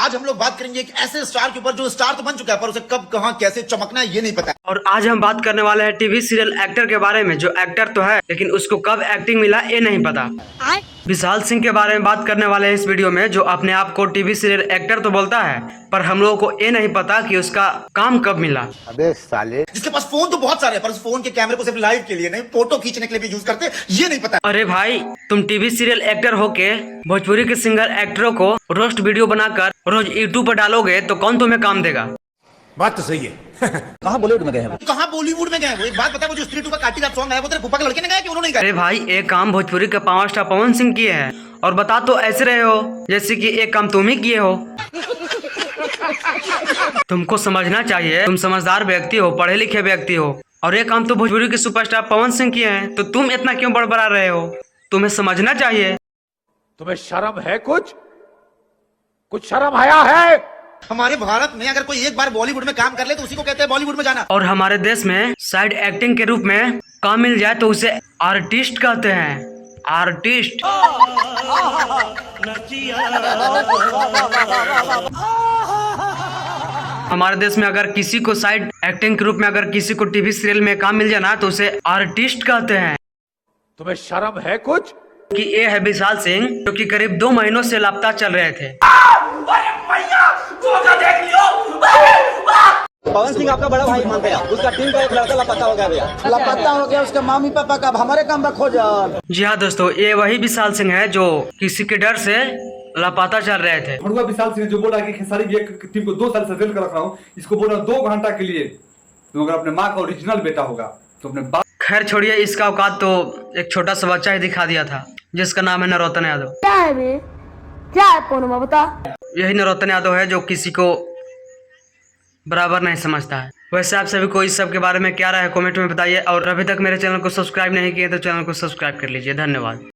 आज हम लोग बात करेंगे एक ऐसे स्टार के ऊपर जो स्टार तो बन चुका है पर उसे कब कहां कैसे चमकना है ये नहीं पता। और आज हम बात करने वाले हैं टीवी सीरियल एक्टर के बारे में, जो एक्टर तो है लेकिन उसको कब एक्टिंग मिला ये नहीं पता। विशाल सिंह के बारे में बात करने वाले हैं इस वीडियो में, जो अपने आप को टीवी सीरियल एक्टर तो बोलता है पर हम लोगों को ये नहीं पता कि उसका काम कब मिला। अबे साले, जिसके पास फोन तो बहुत सारे हैं पर उस फोन के कैमरे को सिर्फ लाइव के लिए नहीं फोटो खींचने के लिए भी यूज करते ये नहीं पता। अरे भाई, तुम टीवी सीरियल एक्टर होके भोजपुरी के सिंगर एक्टरों को रोस्ट वीडियो बनाकर रोज यूट्यूब पर डालोगे तो कौन तुम्हें काम देगा? बात तो सही है। कहाँ बॉलीवुड में गए हैं? कहां बॉलीवुड में गए वो एक बात बता, वो जो स्त्री टू का काटी का सॉन्ग है वो तेरे फूफा के लड़के ने गाया कि उन्होंने गाया? अरे भाई, एक काम भोजपुरी के पावर स्टार पवन सिंह किए हैं और बता तो ऐसे रहे हो जैसे कि एक काम तुम ही किए हो। तुमको समझना चाहिए, तुम समझदार व्यक्ति हो, पढ़े लिखे व्यक्ति हो, और एक काम तो भोजपुरी के सुपरस्टार पवन सिंह किए हैं, तो तुम इतना क्यों बड़बड़ा रहे हो? तुम्हें समझना चाहिए। तुम्हें शर्म है? कुछ शर्म आया है? हमारे भारत में अगर कोई एक बार बॉलीवुड में काम कर ले तो उसी को कहते हैं बॉलीवुड में जाना। और हमारे देश में साइड एक्टिंग के रूप में काम मिल जाए तो उसे आर्टिस्ट कहते हैं। आर्टिस्ट। हमारे देश में अगर किसी को साइड एक्टिंग के रूप में अगर किसी को टीवी सीरियल में काम मिल जाए ना तो उसे आर्टिस्ट कहते हैं। तुम्हें शर्म है कुछ? कि ये है विशाल सिंह, जो कि करीब 2 महीनों से लापता चल रहे थे। पवन सिंह आपका बड़ा भाई मान गया, उसका टीम का एक लड़का लापता हो गया भैया। लापता हो गया उसके मम्मी पापा का, हमारे काम में खोजल। जी हाँ दोस्तों, ये वही विशाल सिंह है जो किसी के डर से लापता चल रहे थे। मड़ुआ विशाल सिंह जो बोला कि खेसारी की एक टीम को 2 साल से जेल कर रख रहा हूँ, इसको बोल रहा हूँ 2 घंटा के लिए तो अगर अपने माँ का ओरिजिनल बेटा होगा तो अपने बाप। खैर छोड़िए, इसका औकात तो एक छोटा सा बच्चा ही दिखा दिया था जिसका नाम है नरोत्तम यादव। क्या है बे? क्या है फोन बता? यही नरोत्तम यादव है जो किसी को बराबर नहीं समझता है। वैसे आप सभी को इस सब के बारे में क्या राय है कमेंट में बताइए, और अभी तक मेरे चैनल को सब्सक्राइब नहीं किए तो चैनल को सब्सक्राइब कर लीजिए। धन्यवाद।